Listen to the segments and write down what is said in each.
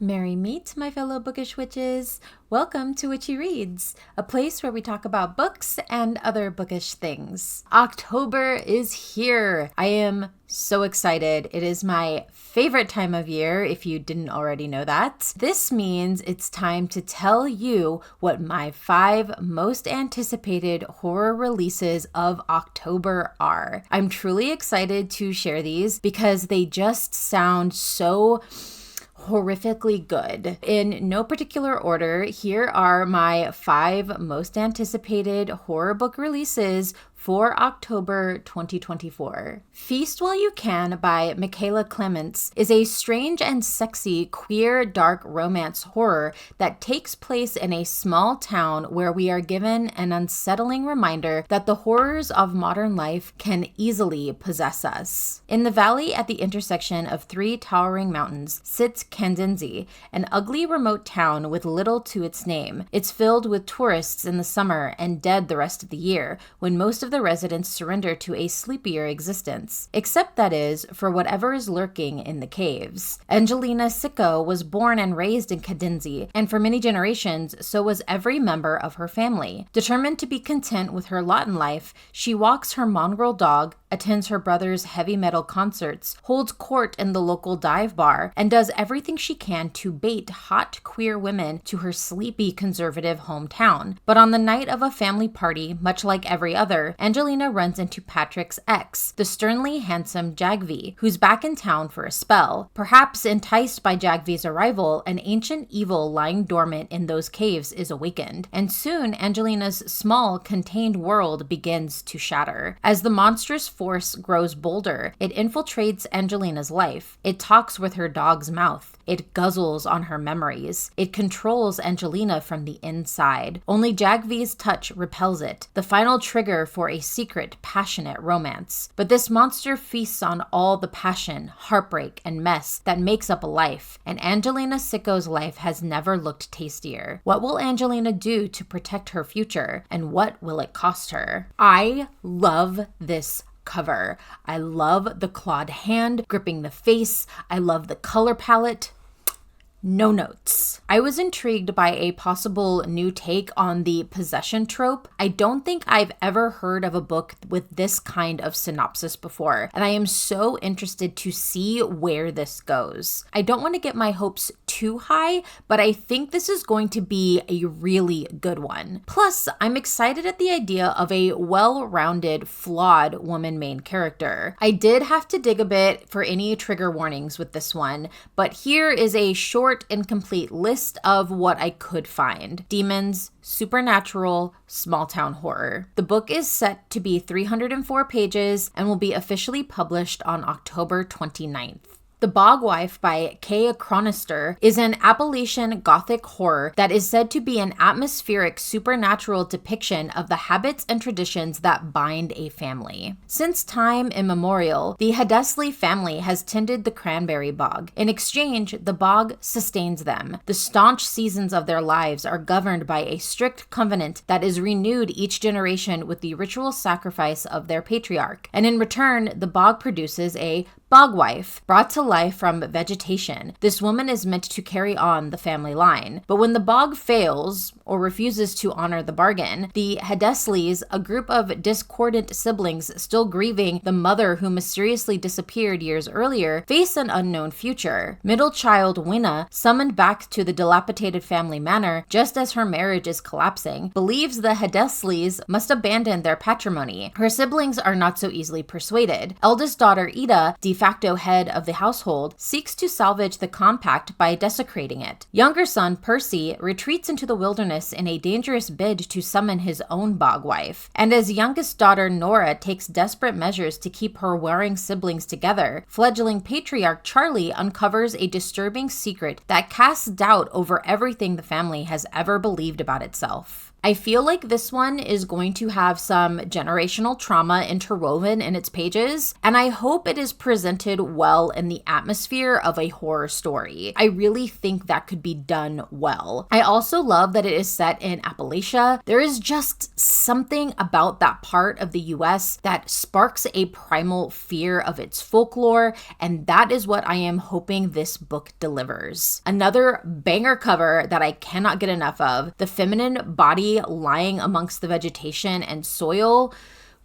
Merry meet, my fellow bookish witches. Welcome to Witchy Reads, a place where we talk about books and other bookish things. October is here. I am so excited. It is my favorite time of year, if you didn't already know that. This means it's time to tell you what my 5 most anticipated horror releases of October are. I'm truly excited to share these because they just sound so horrifically good. In no particular order, here are my 5 most anticipated horror book releases for October 2024. Feast While You Can by Mikaella Clements is a strange and sexy queer dark romance horror that takes place in a small town where we are given an unsettling reminder that the horrors of modern life can easily possess us. In the valley at the intersection of 3 towering mountains sits Kandenzi, an ugly remote town with little to its name. It's filled with tourists in the summer and dead the rest of the year, when most of the residents surrender to a sleepier existence, except that is, for whatever is lurking in the caves. Angelina Sicko was born and raised in Kandenzi, and for many generations, so was every member of her family. Determined to be content with her lot in life, she walks her mongrel dog, attends her brother's heavy metal concerts, holds court in the local dive bar, and does everything she can to bait hot queer women to her sleepy conservative hometown. But on the night of a family party, much like every other, Angelina runs into Patrick's ex, the sternly handsome Jagvi, who's back in town for a spell. Perhaps enticed by Jagvi's arrival, an ancient evil lying dormant in those caves is awakened, and soon Angelina's small, contained world begins to shatter. As the monstrous force grows bolder, it infiltrates Angelina's life. It talks with her dog's mouth. It guzzles on her memories. It controls Angelina from the inside. Only Jagvi's touch repels it, the final trigger for a secret, passionate romance. But this monster feasts on all the passion, heartbreak, and mess that makes up a life, and Angelina Sicko's life has never looked tastier. What will Angelina do to protect her future, and what will it cost her? I love this cover. I love the clawed hand gripping the face. I love the color palette. No notes. I was intrigued by a possible new take on the possession trope. I don't think I've ever heard of a book with this kind of synopsis before, and I am so interested to see where this goes. I don't want to get my hopes too high, but I think this is going to be a really good one. Plus, I'm excited at the idea of a well-rounded, flawed woman main character. I did have to dig a bit for any trigger warnings with this one, but here is a short and complete list of what I could find. Demons, supernatural, small town horror. The book is set to be 304 pages and will be officially published on October 29th. The Bog Wife by Kay Chronister is an Appalachian Gothic horror that is said to be an atmospheric supernatural depiction of the habits and traditions that bind a family. Since time immemorial, the Hadesley family has tended the cranberry bog. In exchange, the bog sustains them. The staunch seasons of their lives are governed by a strict covenant that is renewed each generation with the ritual sacrifice of their patriarch. And in return, the bog produces a Bog Wife, brought to life from vegetation. This woman is meant to carry on the family line. But when the bog fails, or refuses to honor the bargain, the Hadesleys, a group of discordant siblings still grieving the mother who mysteriously disappeared years earlier, face an unknown future. Middle child Winna, summoned back to the dilapidated family manor just as her marriage is collapsing, believes the Hadesleys must abandon their patrimony. Her siblings are not so easily persuaded. Eldest daughter Ida, de facto head of the household, seeks to salvage the compact by desecrating it. Younger son Percy retreats into the wilderness in a dangerous bid to summon his own Bog Wife. And as youngest daughter Nora takes desperate measures to keep her warring siblings together, fledgling patriarch Charlie uncovers a disturbing secret that casts doubt over everything the family has ever believed about itself. I feel like this one is going to have some generational trauma interwoven in its pages, and I hope it is presented well in the atmosphere of a horror story. I really think that could be done well. I also love that it is set in Appalachia. There is just something about that part of the US that sparks a primal fear of its folklore, and that is what I am hoping this book delivers. Another banger cover that I cannot get enough of, the feminine body lying amongst the vegetation and soil.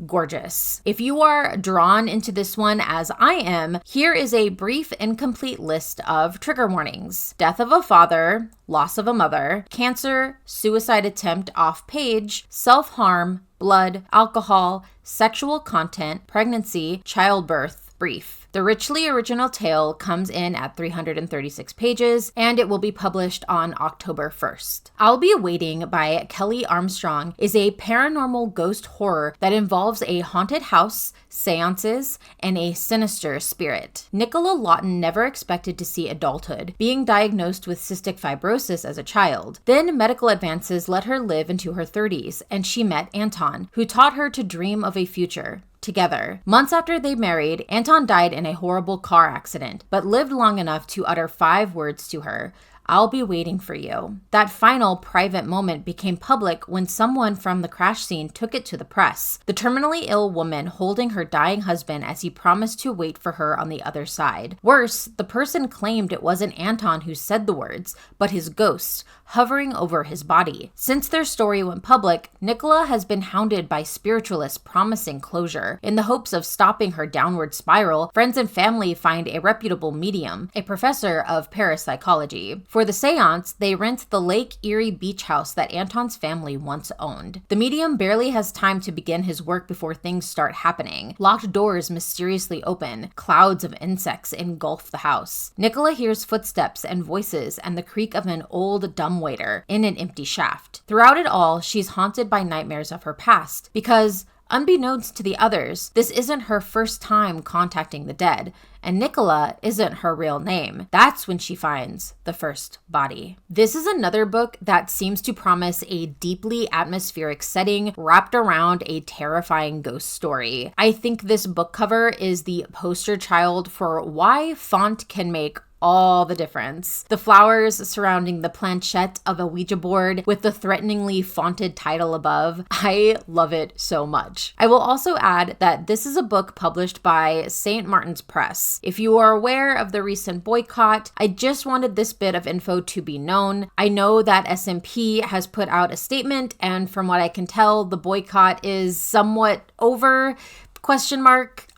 Gorgeous. If you are drawn into this one as I am, here is a brief, incomplete list of trigger warnings. Death of a father, loss of a mother, cancer, suicide attempt off page, self-harm, blood, alcohol, sexual content, pregnancy, childbirth. Brief. The richly original tale comes in at 336 pages, and it will be published on October 1st. I'll Be Waiting by Kelley Armstrong is a paranormal ghost horror that involves a haunted house, seances, and a sinister spirit. Nicola Lawton never expected to see adulthood, being diagnosed with cystic fibrosis as a child. Then medical advances let her live into her 30s, and she met Anton, who taught her to dream of a future. Together. Months after they married, Anton died in a horrible car accident, but lived long enough to utter 5 words to her: "I'll be waiting for you." That final private moment became public when someone from the crash scene took it to the press. The terminally ill woman holding her dying husband as he promised to wait for her on the other side. Worse, the person claimed it wasn't Anton who said the words, but his ghost, hovering over his body. Since their story went public, Nicola has been hounded by spiritualists promising closure. In the hopes of stopping her downward spiral, friends and family find a reputable medium, a professor of parapsychology. For the seance, they rent the Lake Erie beach house that Anton's family once owned. The medium barely has time to begin his work before things start happening. Locked doors mysteriously open. Clouds of insects engulf the house. Nicola hears footsteps and voices and the creak of an old dumbwaiter in an empty shaft. Throughout it all, she's haunted by nightmares of her past because, unbeknownst to the others, this isn't her first time contacting the dead, and Nicola isn't her real name. That's when she finds the first body. This is another book that seems to promise a deeply atmospheric setting wrapped around a terrifying ghost story. I think this book cover is the poster child for why font can make all the difference. The flowers surrounding the planchette of a Ouija board with the threateningly fonted title above. I love it so much. I will also add that this is a book published by St. Martin's Press. If you are aware of the recent boycott, I just wanted this bit of info to be known. I know that SMP has put out a statement, and from what I can tell, the boycott is somewhat over. ?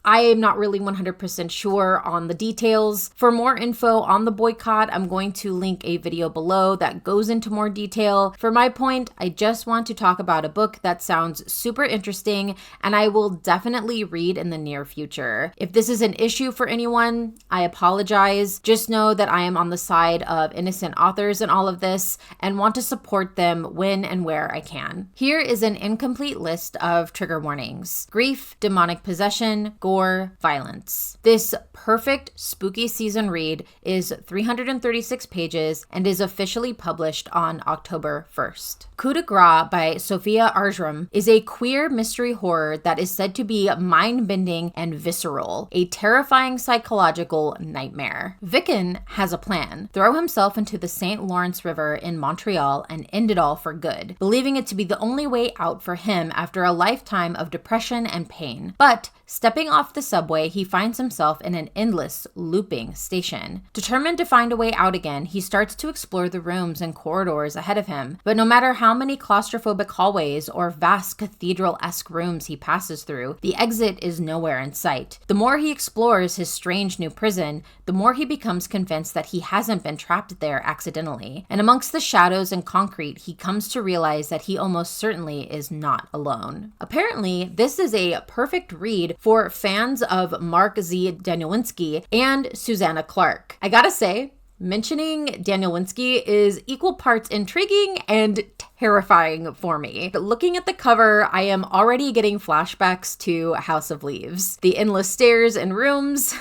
I am not really 100% sure on the details. For more info on the boycott, I'm going to link a video below that goes into more detail. For my point, I just want to talk about a book that sounds super interesting and I will definitely read in the near future. If this is an issue for anyone, I apologize. Just know that I am on the side of innocent authors in all of this and want to support them when and where I can. Here is an incomplete list of trigger warnings: grief, demonic possession, gore, violence. This perfect spooky season read is 336 pages and is officially published on October 1st. Coup de Grâce by Sofia Ajram is a queer mystery horror that is said to be mind-bending and visceral, a terrifying psychological nightmare. Vicken has a plan: throw himself into the St. Lawrence River in Montreal and end it all for good, believing it to be the only way out for him after a lifetime of depression and pain. But stepping off the subway, he finds himself in an endless, looping station. Determined to find a way out again, he starts to explore the rooms and corridors ahead of him. But no matter how many claustrophobic hallways or vast cathedral-esque rooms he passes through, the exit is nowhere in sight. The more he explores his strange new prison, the more he becomes convinced that he hasn't been trapped there accidentally. And amongst the shadows and concrete, he comes to realize that he almost certainly is not alone. Apparently, this is a perfect read for fans of Mark Z. Danielewski and Susanna Clark. I gotta say, mentioning Danielewski is equal parts intriguing and terrifying for me. But looking at the cover, I am already getting flashbacks to House of Leaves. The endless stairs and rooms.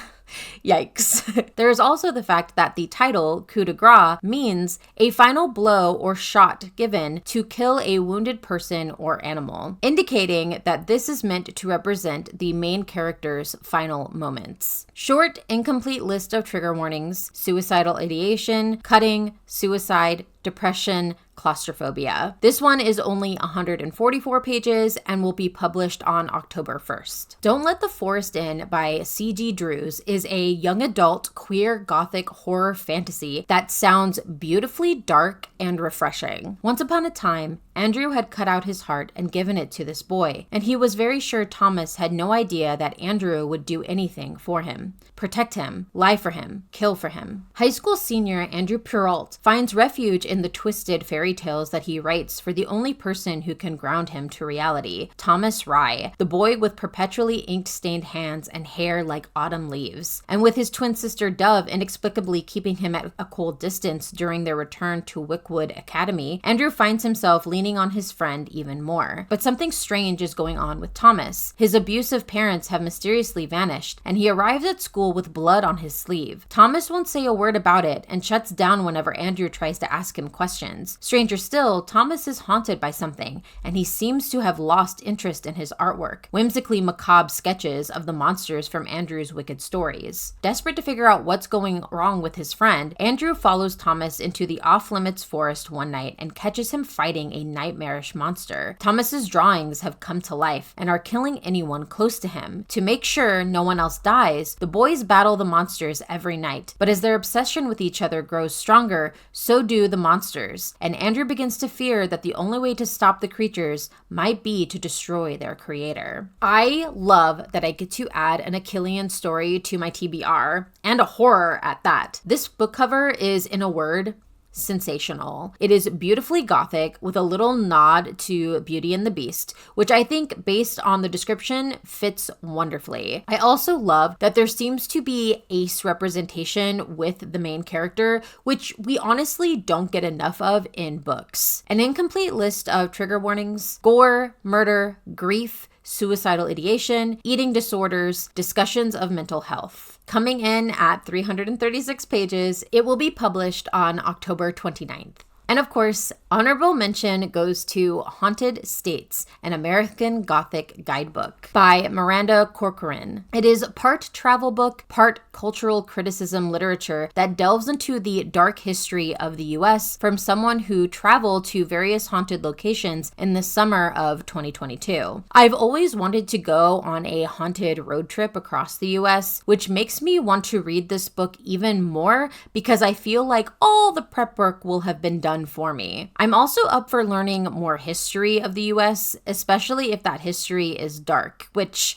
Yikes. There is also the fact that the title, Coup de Grâce, means a final blow or shot given to kill a wounded person or animal, indicating that this is meant to represent the main character's final moments. Short, incomplete list of trigger warnings: suicidal ideation, cutting, suicide, depression, claustrophobia. This one is only 144 pages and will be published on October 1st. Don't Let the Forest In by C.G. Drews is a young adult queer gothic horror fantasy that sounds beautifully dark and refreshing. Once upon a time, Andrew had cut out his heart and given it to this boy, and he was very sure Thomas had no idea that Andrew would do anything for him, protect him, lie for him, kill for him. High school senior Andrew Perrault finds refuge in the twisted fairy tales that he writes for the only person who can ground him to reality, Thomas Rye, the boy with perpetually ink-stained hands and hair like autumn leaves. And with his twin sister Dove inexplicably keeping him at a cold distance during their return to Wickwood Academy, Andrew finds himself leaning on his friend even more. But something strange is going on with Thomas. His abusive parents have mysteriously vanished, and he arrives at school with blood on his sleeve. Thomas won't say a word about it and shuts down whenever Andrew tries to ask him questions. Stranger still, Thomas is haunted by something, and he seems to have lost interest in his artwork, whimsically macabre sketches of the monsters from Andrew's wicked stories. Desperate to figure out what's going wrong with his friend, Andrew follows Thomas into the off-limits forest one night and catches him fighting a nightmarish monster. Thomas's drawings have come to life and are killing anyone close to him. To make sure no one else dies, the boys battle the monsters every night, but as their obsession with each other grows stronger, so do the monsters, and Andrew begins to fear that the only way to stop the creatures might be to destroy their creator. I love that I get to add an Achillean story to my TBR, and a horror at that. This book cover is, in a word, sensational. It is beautifully gothic with a little nod to Beauty and the Beast, which I think, based on the description, fits wonderfully. I also love that there seems to be ace representation with the main character, which we honestly don't get enough of in books. An incomplete list of trigger warnings: gore, murder, grief, suicidal ideation, eating disorders, discussions of mental health. Coming in at 336 pages, it will be published on October 29th. And of course, honorable mention goes to Haunted States, an American Gothic Guidebook by Miranda Corcoran. It is part travel book, part cultural criticism literature that delves into the dark history of the US from someone who traveled to various haunted locations in the summer of 2022. I've always wanted to go on a haunted road trip across the US, which makes me want to read this book even more because I feel like all the prep work will have been done for me. I'm also up for learning more history of the US, especially if that history is dark, which,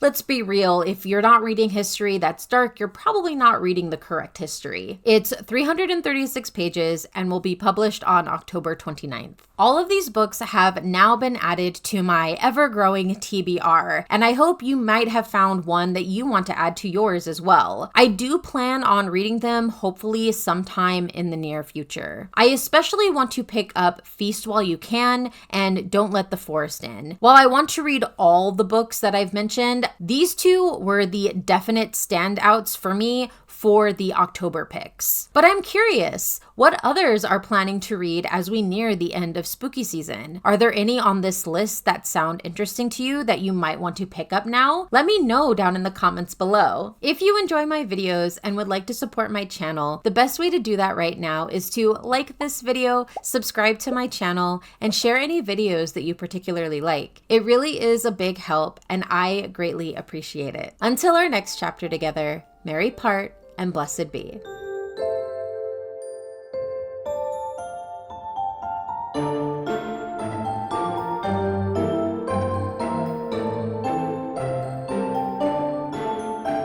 let's be real, if you're not reading history that's dark, you're probably not reading the correct history. It's 336 pages and will be published on October 29th. All of these books have now been added to my ever-growing TBR, and I hope you might have found one that you want to add to yours as well. I do plan on reading them hopefully sometime in the near future. I especially want to pick up Feast While You Can and Don't Let the Forest In. While I want to read all the books that I've mentioned, these two were the definite standouts for me for the October picks. But I'm curious, what others are planning to read as we near the end of spooky season? Are there any on this list that sound interesting to you that you might want to pick up now? Let me know down in the comments below. If you enjoy my videos and would like to support my channel, the best way to do that right now is to like this video, subscribe to my channel, and share any videos that you particularly like. It really is a big help, and I greatly appreciate it. Until our next chapter together, merry part and blessed be.